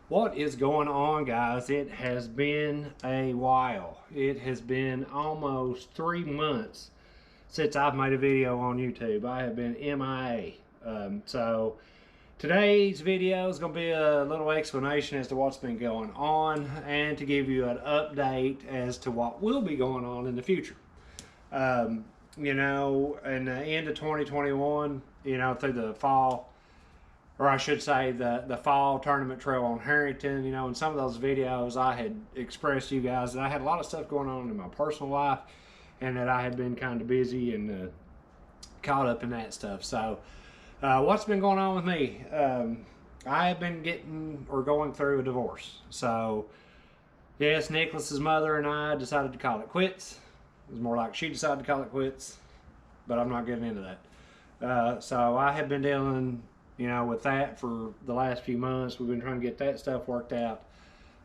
What is going on, guys? It has been a while. It has been almost 3 months since I've made a video on YouTube. I have been MIA. So today's video is going to be a little explanation as to what's been going on and to give you an update as to what will be going on in the future. In the end of 2021, through the fall, or I should say the fall tournament trail on Harrington. In some of those videos I had expressed to you guys that I had a lot of stuff going on in my personal life and that I had been kind of busy and caught up in that stuff. So what's been going on with me? I have been getting or going through a divorce. So yes, Nicholas's mother and I decided to call it quits. It was more like she decided to call it quits, but I'm not getting into that. So I have been dealing with that for the last few months. We've been trying to get that stuff worked out.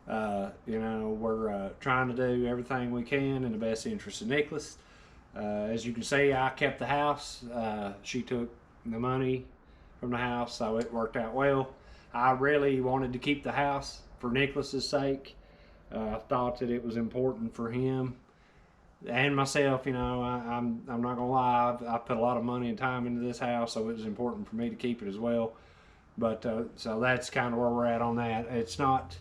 We're trying to do everything we can in the best interest of Nicholas. As you can see, I kept the house. She took the money from the house, so it worked out well. I really wanted to keep the house for Nicholas's sake. I thought that it was important for him and myself. I'm not gonna lie, I put a lot of money and time into this house, so it was important for me to keep it as well. But so that's kind of where we're at on that. It's not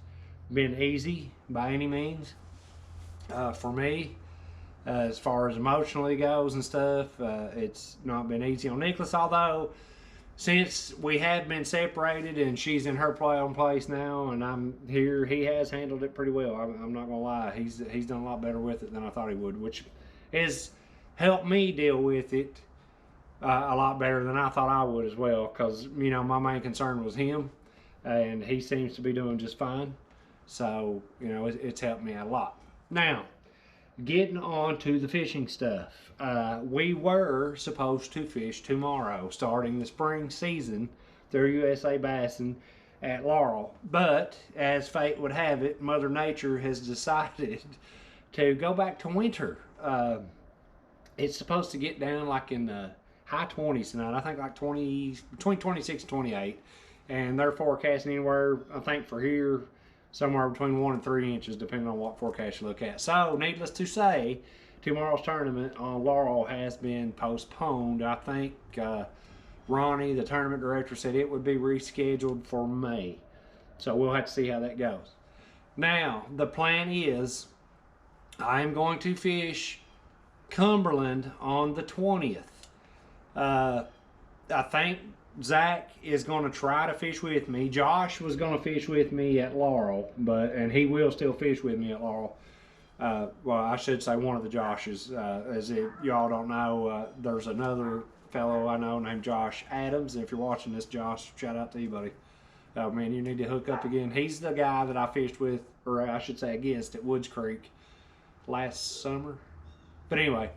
been easy by any means for me as far as emotionally goes and stuff. It's not been easy on Nicholas, although since we have been separated and she's in her own place now and I'm here, he has handled it pretty well. I'm not gonna lie, he's done a lot better with it than I thought he would, which has helped me deal with it a lot better than I thought I would as well, because my main concern was him and he seems to be doing just fine. So it's helped me out a lot. Now, getting on to the fishing stuff. We were supposed to fish tomorrow, starting the spring season through USA Bassin at Laurel. But as fate would have it, Mother Nature has decided to go back to winter. It's supposed to get down like in the high 20s tonight. I think like between 26 and 28. And they're forecasting anywhere, I think for here, somewhere between 1 and 3 inches, depending on what forecast you look at. So, needless to say, tomorrow's tournament on Laurel has been postponed. I think Ronnie, the tournament director, said it would be rescheduled for May. So we'll have to see how that goes. Now, the plan is I am going to fish Cumberland on the 20th. I think Zach is going to try to fish with me. Josh was going to fish with me at Laurel, and he will still fish with me at Laurel. Well, I should say one of the Joshes. As if y'all don't know, there's another fellow I know named Josh Adams. If you're watching this, Josh, shout out to you, buddy. Oh man, you need to hook up again. He's the guy that I fished with, or I should say against, at Woods Creek last summer. But anyway,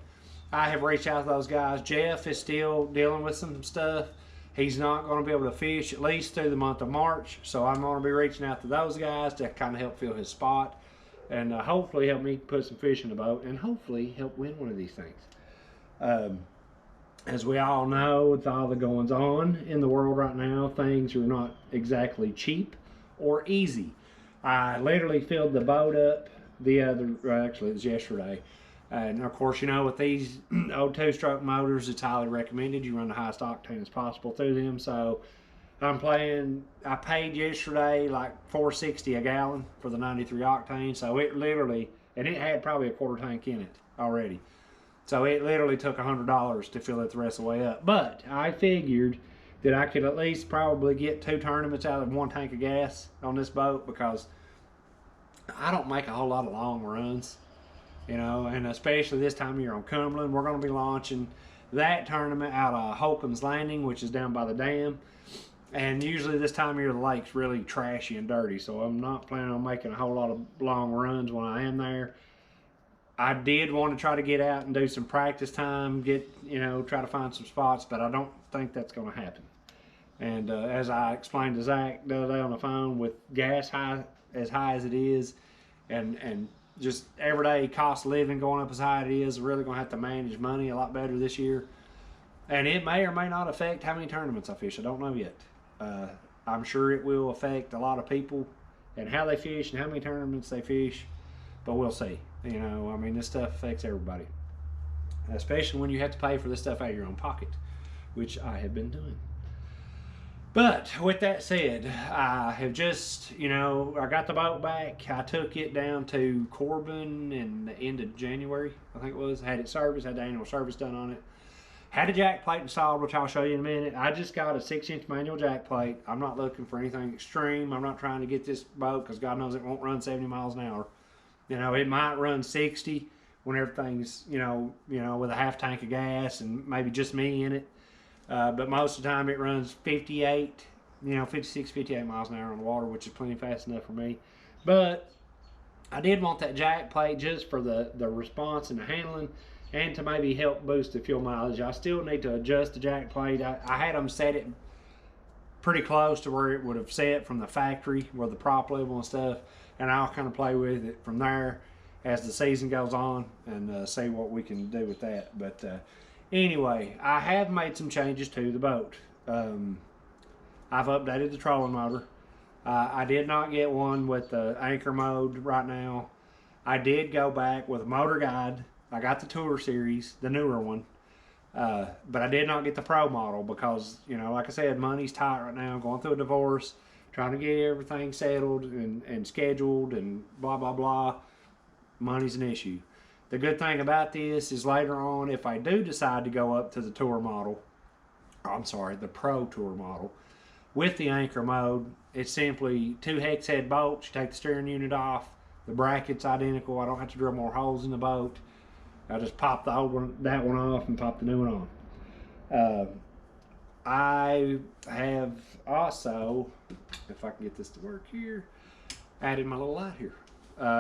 I have reached out to those guys. Jeff is still dealing with some stuff. He's not going to be able to fish at least through the month of March, so I'm going to be reaching out to those guys to kind of help fill his spot and hopefully help me put some fish in the boat and hopefully help win one of these things. As we all know, with all the goings on in the world right now, things are not exactly cheap or easy. I literally filled the boat up actually it was yesterday. And of course, with these old two-stroke motors, it's highly recommended you run the highest octane as possible through them. So I paid yesterday like $4.60 a gallon for the 93 octane. So it literally, and it had probably a quarter tank in it already. So it literally took $100 to fill it the rest of the way up. But I figured that I could at least probably get 2 tournaments out of 1 tank of gas on this boat, because I don't make a whole lot of long runs. And especially this time of year on Cumberland, we're going to be launching that tournament out of Holcomb's Landing, which is down by the dam. And usually this time of year, the lake's really trashy and dirty, so I'm not planning on making a whole lot of long runs when I am there. I did want to try to get out and do some practice time, try to find some spots, but I don't think that's going to happen. And as I explained to Zach the other day on the phone, with gas high as it is, and just everyday cost of living going up as high as it is, really going to have to manage money a lot better this year. And it may or may not affect how many tournaments I fish. I don't know yet. I'm sure it will affect a lot of people and how they fish and how many tournaments they fish, but we'll see. You know, I mean, this stuff affects everybody, especially when you have to pay for this stuff out of your own pocket, which I have been doing. But with that said, I have just, you know, I got the boat back. I took it down to Corbin in the end of January, I think it was. Had it serviced, had the annual service done on it. Had a jack plate installed, which I'll show you in a minute. I just got a 6-inch manual jack plate. I'm not looking for anything extreme. I'm not trying to get this boat because God knows it won't run 70 miles an hour. You know, it might run 60 when everything's, you know, with a half tank of gas and maybe just me in it. But most of the time it runs 58, 56, 58 miles an hour on the water, which is plenty fast enough for me. But I did want that jack plate just for the response and the handling, and to maybe help boost the fuel mileage. I still need to adjust the jack plate. I had them set it pretty close to where it would have set from the factory, where the prop level and stuff, and I'll kind of play with it from there as the season goes on and see what we can do with that. But anyway, I have made some changes to the boat. I've updated the trolling motor. I did not get one with the anchor mode right now. I did go back with a motor guide. I got the Tour Series, the newer one. But I did not get the Pro model because, you know, like I said, money's tight right now. I'm going through a divorce, trying to get everything settled and scheduled and blah, blah, blah. Money's an issue. The good thing about this is later on, if I do decide to go up to the Tour model, the Pro Tour model, with the anchor mode, it's simply 2 hex head bolts. You take the steering unit off, the bracket's identical. I don't have to drill more holes in the boat. I just pop the old one, that one off, and pop the new one on. I have also, if I can get this to work here, added my little light here.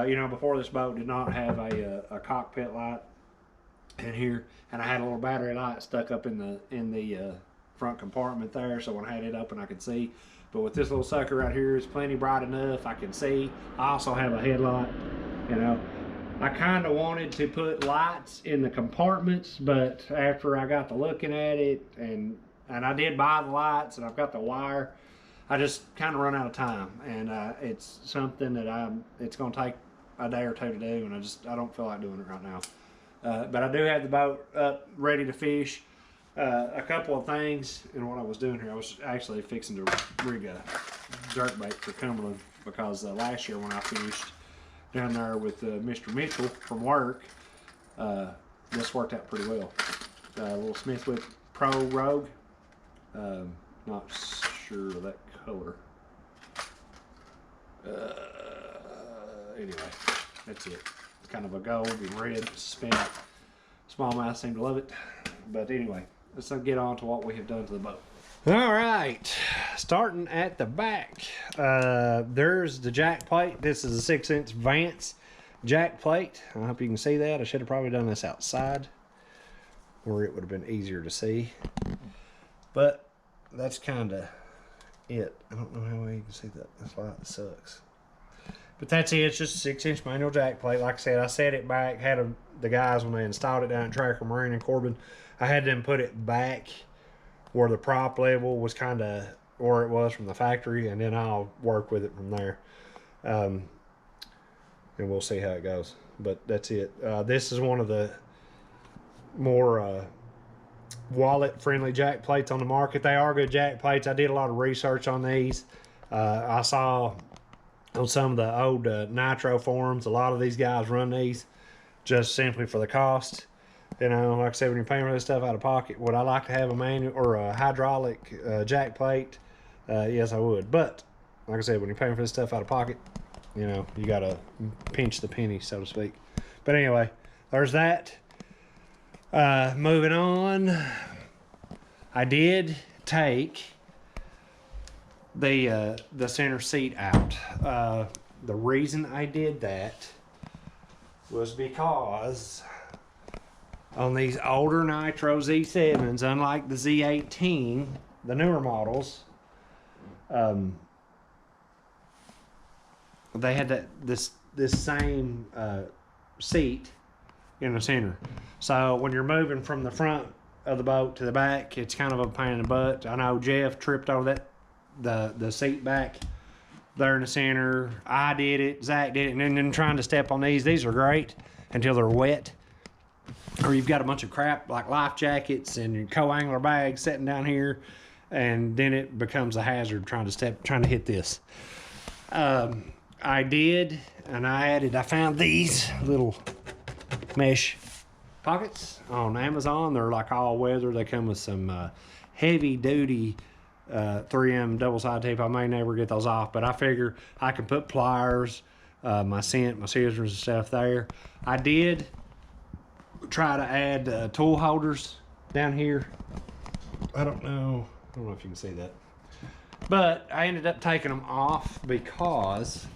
You know, before this boat did not have a cockpit light in here, and I had a little battery light stuck up in the front compartment there, so when I had it open I could see. But with this little sucker right here, it's plenty bright enough I can see. I also have a headlight. You know, I kind of wanted to put lights in the compartments, but after I got to looking at it, and I did buy the lights, and I've got the wire, I just kind of run out of time, and it's something that it's going to take a day or two to do, and I don't feel like doing it right now. But I do have the boat up, ready to fish. A couple of things in what I was doing here. I was actually fixing to rig a jerkbait for Cumberland, because last year when I fished down there with Mr. Mitchell from work, this worked out pretty well. A little Smithwick Pro Rogue. Not sure of that color. Anyway, that's it. Kind of a gold and red suspended. Smallmouth seem to love it. But anyway, let's get on to what we have done to the boat. All right, starting at the back, there's the jack plate. This is a 6-inch Vance jack plate. I hope you can see that. I should have probably done this outside where it would have been easier to see. But that's kind of it. I don't know how well you can see that. This light sucks. But that's it. It's just a 6-inch manual jack plate. Like I said, I set it back. Had the guys, when they installed it down at Tracker Marine in Corbin, I had them put it back where the prop level was kind of where it was from the factory, and then I'll work with it from there. And we'll see how it goes. But that's it. This is one of the more wallet-friendly jack plates on the market. They are good jack plates. I did a lot of research on these. I saw on some of the old Nitro forums, a lot of these guys run these just simply for the cost. You know, like I said, when you're paying for this stuff out of pocket, would I like to have a manual or a hydraulic jack plate? Yes, I would. But like I said, when you're paying for this stuff out of pocket, you know, you gotta pinch the penny, so to speak. But anyway, there's that. Moving on, I did take the center seat out. The reason I did that was because on these older Nitro Z7s, unlike the Z18, the newer models, they had this same seat in the center. So when you're moving from the front of the boat to the back, it's kind of a pain in the butt. I know Jeff tripped over the seat back there in the center. I did it, Zach did it, and then trying to step on these. These are great until they're wet. Or you've got a bunch of crap like life jackets and your co-angler bags sitting down here, and then it becomes a hazard trying to hit this. I did, and I found these little mesh pockets on Amazon. They're like all weather. They come with some heavy duty 3M double side tape. I may never get those off, but I figure I can put pliers, my scissors and stuff there. I did try to add tool holders down here. I don't know if you can see that, but I ended up taking them off because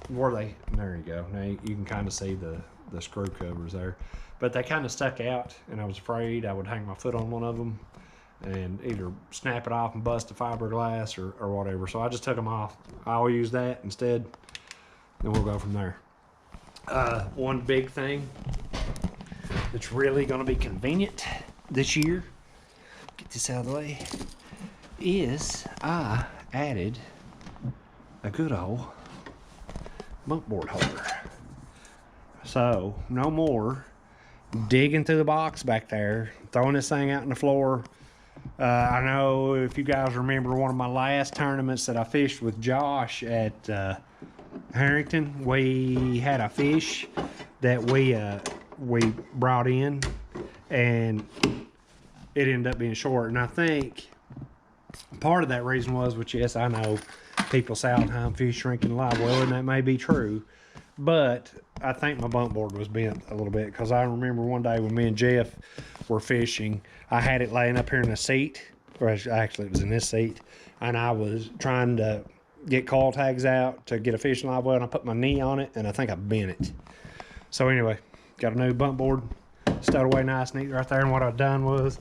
there you go. Now you can kind of see the screw covers there, but they kind of stuck out, and I was afraid I would hang my foot on one of them and either snap it off and bust the fiberglass or whatever. So I just took them off. I'll use that instead, and we'll go from there. One big thing that's really going to be convenient this year, get this out of the way, is I added a good old bump board holder. So no more digging through the box back there, throwing this thing out on the floor. I know if you guys remember one of my last tournaments that I fished with Josh at Harrington, we had a fish that we brought in, and it ended up being short. And I think part of that reason was, which yes, I know people say all the time fish shrinking alive, well, and that may be true, but I think my bump board was bent a little bit, because I remember one day when me and Jeff were fishing, I had it laying up here in the seat, or actually it was in this seat, and I was trying to get coil tags out to get a fishing live well, and I put my knee on it, and I think I bent it. So anyway, got a new bump board stowed away nice and neat right there. And what I've done was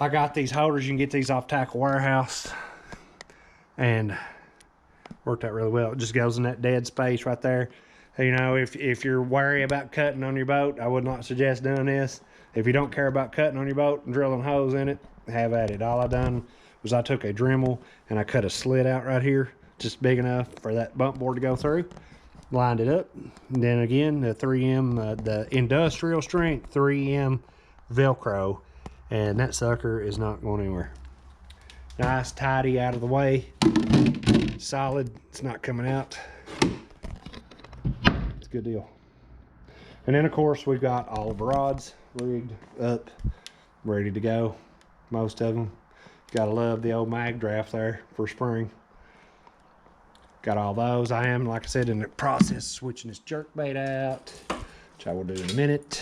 I got these holders. You can get these off Tackle Warehouse, and worked out really well. It just goes in that dead space right there. You know, if you're wary about cutting on your boat, I would not suggest doing this. If you don't care about cutting on your boat and drilling holes in it, have at it. All I done was I took a Dremel and I cut a slit out right here, just big enough for that bump board to go through. Lined it up, and then again the 3M, the industrial strength 3M Velcro, and that sucker is not going anywhere. Nice, tidy, out of the way, solid. It's not coming out. It's a good deal. And then of course we've got all of the rods rigged up, ready to go. Most of them. Gotta love the old mag draft there for spring. Got all those. I am, like I said, in the process of switching this jerkbait out, which I will do in a minute.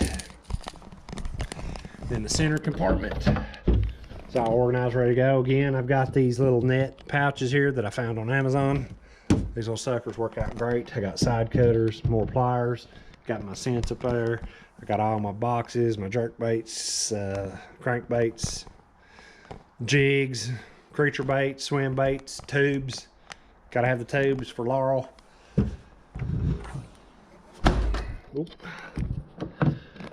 Then the center compartment. It's all organized, ready to go. Again, I've got these little net pouches here that I found on Amazon. These little suckers work out great. I got side cutters, more pliers. Got my scents up there. I got all my boxes, my jerkbaits, crankbaits, jigs, creature baits, swim baits, tubes. Gotta have the tubes for Laurel. Oop.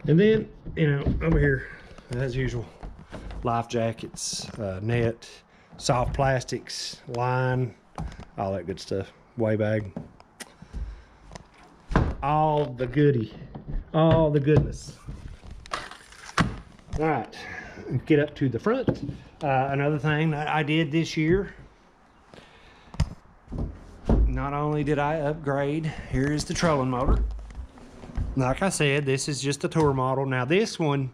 And then, you know, over here, as usual, life jackets, net, soft plastics, line, all that good stuff. Weigh bag. All the goodie. All the goodness. All right, get up to the front. Another thing that I did this year, not only did I upgrade, here is the trolling motor. Like I said, this is just a tour model. Now this one,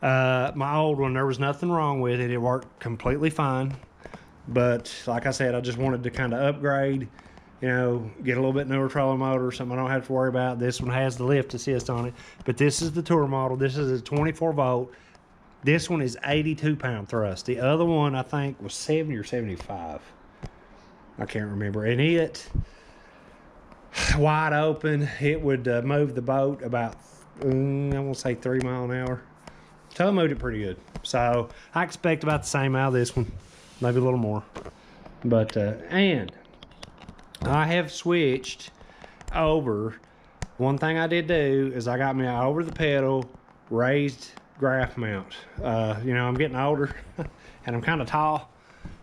my old one, there was nothing wrong with it. It worked completely fine. But like I said, I just wanted to kind of upgrade, you know, get a little bit newer trolling motor, something I don't have to worry about. This one has the lift assist on it. But this is the tour model. This is a 24 volt. This one is 82 pound thrust. The other one I think was 70 or 75. I can't remember. And it, wide open, it would move the boat about, I want to say 3 miles an hour. So I moved it pretty good. So I expect about the same out of this one, maybe a little more. But, and I have switched over. One thing I did do is I got me an over the pedal raised graph mount. You know, I'm getting older and I'm kind of tall.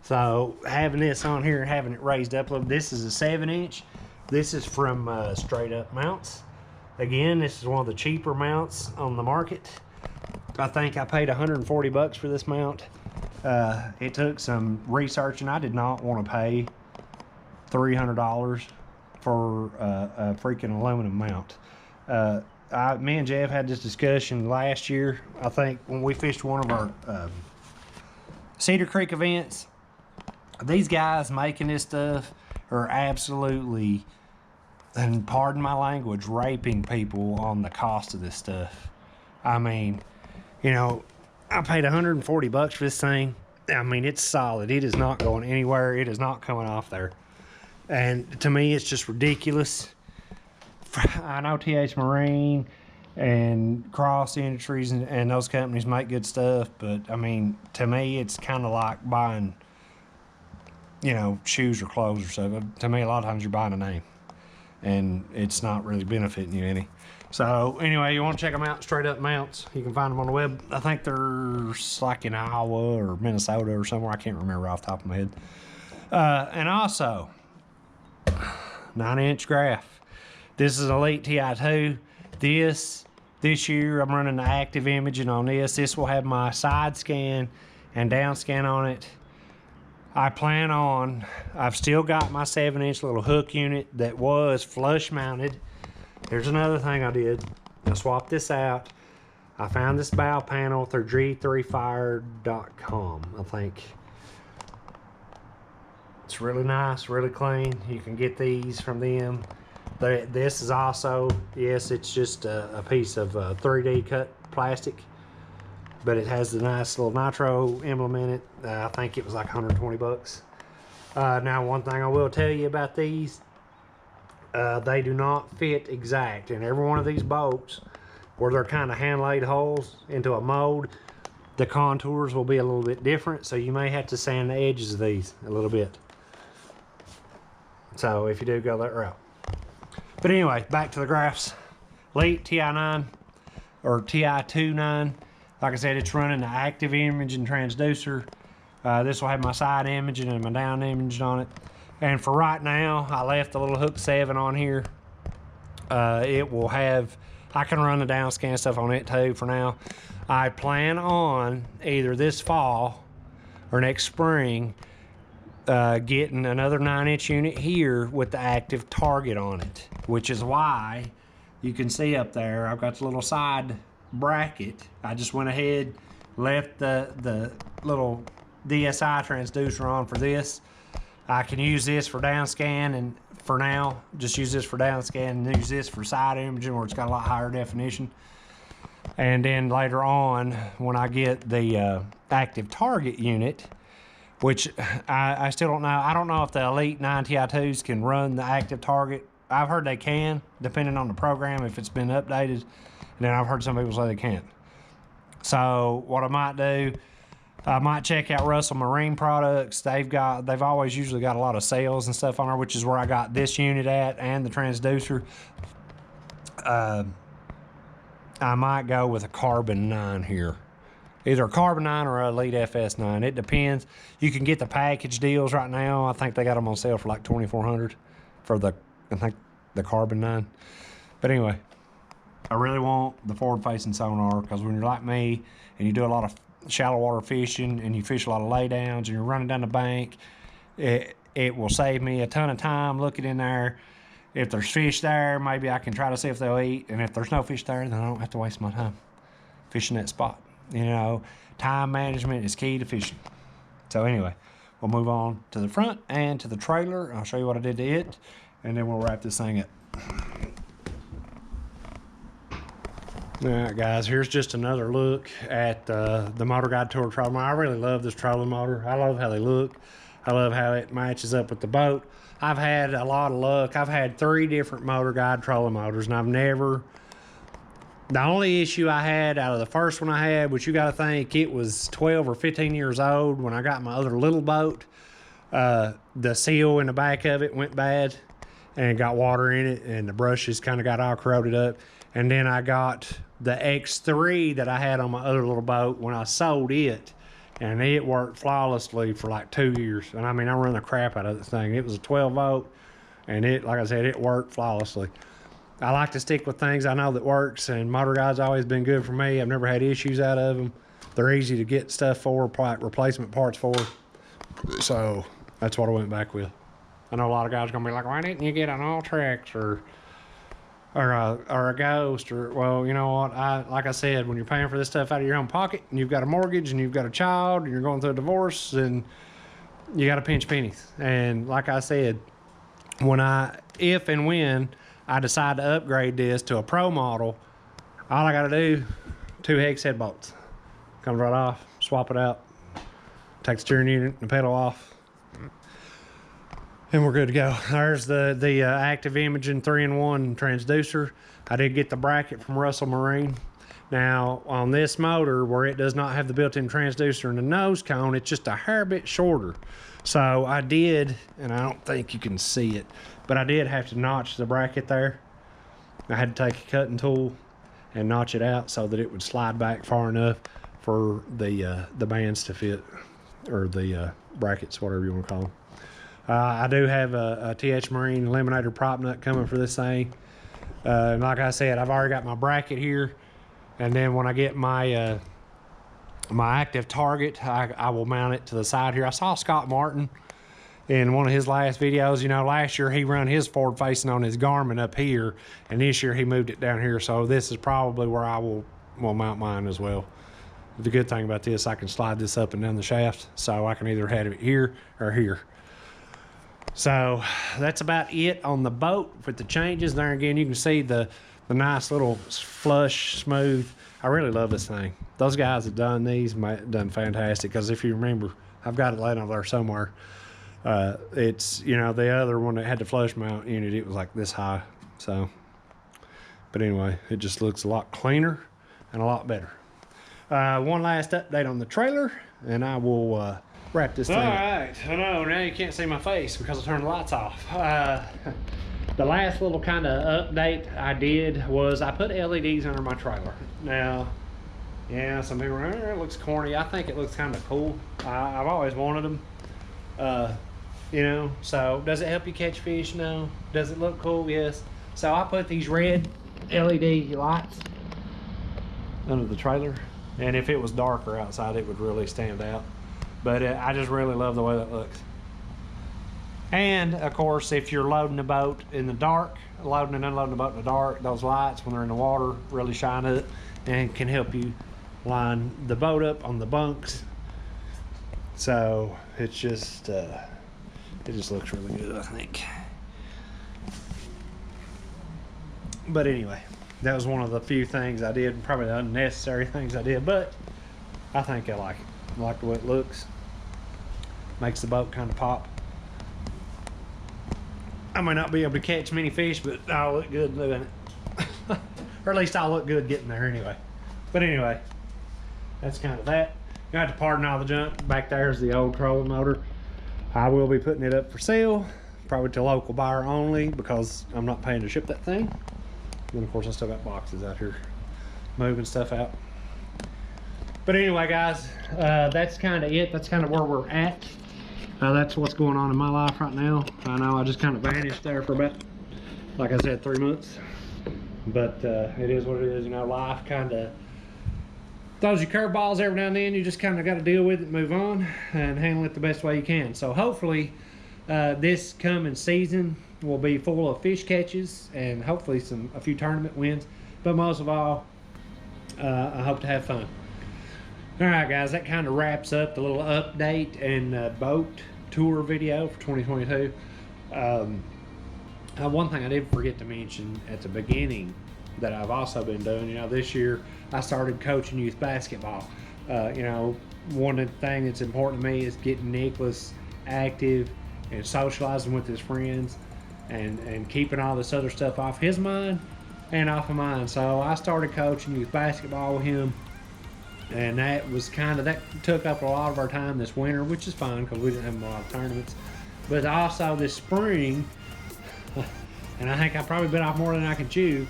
So having this on here, having it raised up a little, this is a 7-inch. This is from Straight Up Mounts. Again, this is one of the cheaper mounts on the market. I think I paid 140 bucks for this mount. It took some researching. I did not want to pay $300 for a freaking aluminum mount. Me and Jeff had this discussion last year, I think, when we fished one of our Cedar Creek events. These guys making this stuff are absolutely, and pardon my language, raping people on the cost of this stuff. I mean, you know, I paid 140 bucks for this thing. I mean, it's solid. It is not going anywhere. It is not coming off there. And to me, it's just ridiculous. I know TH Marine and Cross Industries and those companies make good stuff, but I mean, to me, it's kind of like buying, you know, shoes or clothes or something. To me, a lot of times you're buying a name, and it's not really benefiting you any. So anyway, you want to check them out, Straight Up Mounts. You can find them on the web. I think they're like in Iowa or Minnesota or somewhere. I can't remember off the top of my head. And also, 9-inch graph. This is Elite TI2. This year I'm running the active imaging on this. This will have my side scan and down scan on it. I've still got my 7-inch little hook unit that was flush mounted. Here's another thing I did. I swapped this out. I found this bow panel through G3Fire.com, I think. It's really nice, really clean. You can get these from them. This is also, yes, it's just a piece of 3D cut plastic, but it has the nice little nitro emblem in it. I think it was like 120 bucks. Now, one thing I will tell you about these, they do not fit exact. In every one of these boats, where they're kind of hand-laid holes into a mold, the contours will be a little bit different, so you may have to sand the edges of these a little bit. So if you do go that route. But anyway, back to the graphs. Elite TI9 or TI29. Like I said, it's running the active imaging transducer. This will have my side imaging and my down imaging on it. And for right now, I left the little hook 7 on here. It will have, I can run the down scan stuff on it too for now. I plan on either this fall or next spring getting another 9-inch unit here with the active target on it, which is why you can see up there I've got the little side bracket. I just went ahead, left the little DSI transducer on for this. I can use this for down scan, and for now just use this for down scan and use this for side imaging where it's got a lot higher definition. And then later on, when I get the active target unit, which I still don't know. I don't know if the Elite 9 TI2s can run the active target. I've heard they can, depending on the program, if it's been updated. And then I've heard some people say they can't. So what I might do, I might check out Russell Marine Products. They've always usually got a lot of sales and stuff on there, which is where I got this unit at and the transducer. I might go with a Carbon 9 here. Either a Carbon 9 or a Elite FS9. It depends. You can get the package deals right now. I think they got them on sale for like $2,400 for the Carbon 9. But anyway, I really want the forward-facing sonar, because when you're like me and you do a lot of shallow water fishing and you fish a lot of laydowns and you're running down the bank, it will save me a ton of time looking in there. If there's fish there, maybe I can try to see if they'll eat. And if there's no fish there, then I don't have to waste my time fishing that spot. You know, time management is key to fishing. So anyway, we'll move on to the front and to the trailer. I'll show you what I did to it, and then we'll wrap this thing up. All right, guys, here's just another look at the Motor Guide Tour trolling motor. I really love this trolling motor. I love how they look. I love how it matches up with the boat. I've had a lot of luck. I've had 3 different Motor Guide trolling motors, and I've never... The only issue I had out of the first one I had, which you got to think, it was 12 or 15 years old when I got my other little boat. The seal in the back of it went bad and got water in it, and the brushes kind of got all corroded up. And then I got the X3 that I had on my other little boat. When I sold it, and it worked flawlessly for like 2 years. And I mean, I run the crap out of this thing. It was a 12 volt, and it, like I said, it worked flawlessly. I like to stick with things I know that works, and Motor Guide's always been good for me. I've never had issues out of them. They're easy to get stuff for, like replacement parts for. So that's what I went back with. I know a lot of guys are gonna be like, why didn't you get an All-Trax or a Ghost? Or, well, you know what? Like I said, when you're paying for this stuff out of your own pocket, and you've got a mortgage, and you've got a child, and you're going through a divorce, and you got to pinch pennies. And like I said, if and when I decide to upgrade this to a pro model, all I got to do, 2 hex head bolts. Comes right off, swap it out, take the steering unit and the pedal off, and we're good to go. There's the active imaging 3-in-1 transducer. I did get the bracket from Russell Marine. Now on this motor, where it does not have the built-in transducer and the nose cone, it's just a hair bit shorter. So I did, and I don't think you can see it, but I did have to notch the bracket there. I had to take a cutting tool and notch it out so that it would slide back far enough for the bands to fit, or the brackets, whatever you want to call them. I do have a TH Marine eliminator prop nut coming for this thing. And like I said, I've already got my bracket here, and then when I get my my active target, I will mount it to the side here. I saw Scott Martin in one of his last videos. You know, last year he run his forward facing on his Garmin up here, and this year he moved it down here. So this is probably where I will mount mine as well. The good thing about this, I can slide this up and down the shaft, so I can either have it here or here. So that's about it on the boat with the changes. There again, you can see the nice little flush, smooth. I really love this thing. Those guys that done these done fantastic, because if you remember, I've got it laying over there somewhere. It's, you know, the other one that had the flush mount unit, it was like this high. So, but anyway, it just looks a lot cleaner and a lot better. One last update on the trailer, and I will wrap this thing up. All right, I know, now you can't see my face because I turned the lights off. The last little kind of update I did was I put LEDs under my trailer. Now, yeah, some people are, it looks corny. I think it looks kind of cool. I've always wanted them. You know, so does it help you catch fish? No. Does it look cool? Yes. So I put these red LED lights under the trailer, and if it was darker outside, it would really stand out. But I just really love the way that looks. And of course, if you're loading the boat in the dark, loading and unloading the boat in the dark, those lights when they're in the water really shine up and can help you line the boat up on the bunks. So it's just it just looks really good, I think. But anyway, that was one of the few things I did, probably the unnecessary things I did, but I think I like it. I like the way it looks. Makes the boat kind of pop. I may not be able to catch many fish, but I'll look good doing it. Or at least I'll look good getting there anyway. But anyway, that's kind of that. You have to pardon all the junk. Back there is the old trolling motor. I will be putting it up for sale, probably to local buyer only, because I'm not paying to ship that thing. And of course I still got boxes out here moving stuff out. But anyway, guys, that's kind of it. That's kind of where we're at. That's what's going on in my life right now. I know I just kind of vanished there for about, like I said, 3 months. But it is what it is. You know, life kind of throws you curveballs every now and then. You just kind of got to deal with it, move on, and handle it the best way you can. So hopefully this coming season will be full of fish catches and hopefully a few tournament wins. But most of all, I hope to have fun. All right, guys, that kind of wraps up the little update and boat tour video for 2022. One thing I did forget to mention at the beginning that I've also been doing, you know, this year I started coaching youth basketball. You know, one of the things that's important to me is getting Nicholas active and socializing with his friends and keeping all this other stuff off his mind and off of mine. So I started coaching youth basketball with him. And that was that took up a lot of our time this winter, which is fine because we didn't have a lot of tournaments. But also this spring, and I think I probably bit off more than I can chew,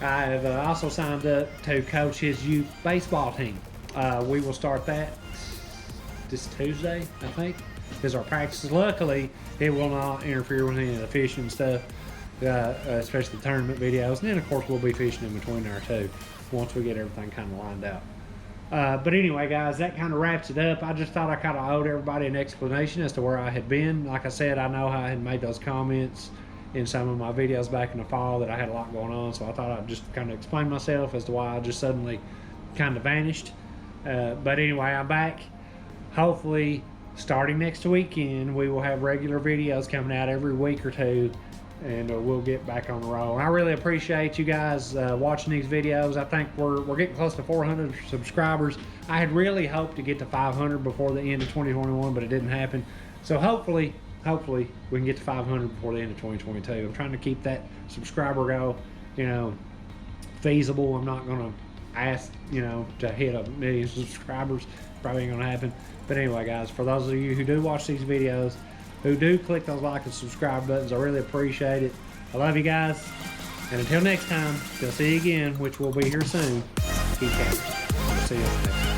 I've also signed up to coach his youth baseball team. We will start that this Tuesday, I think, is our practice. Luckily, it will not interfere with any of the fishing stuff, especially the tournament videos. And then, of course, we'll be fishing in between there too, once we get everything kind of lined out. But anyway, guys, that kind of wraps it up. I just thought I kind of owed everybody an explanation as to where I had been. Like I said, I know I had made those comments in some of my videos back in the fall that I had a lot going on, so I thought I'd just kind of explain myself as to why I just suddenly kind of vanished. But anyway, I'm back. Hopefully, starting next weekend, we will have regular videos coming out every week or two, and we'll get back on the roll. And I really appreciate you guys watching these videos. I think we're getting close to 400 subscribers. I had really hoped to get to 500 before the end of 2021, but it didn't happen. So hopefully we can get to 500 before the end of 2022. I'm trying to keep that subscriber goal, feasible. I'm not gonna ask, to hit 1 million subscribers. Probably ain't gonna happen. But anyway, guys, for those of you who do watch these videos, who do click those like and subscribe buttons, I really appreciate it. I love you guys. And until next time, till see you again, which will be here soon, keep catching. See you next time.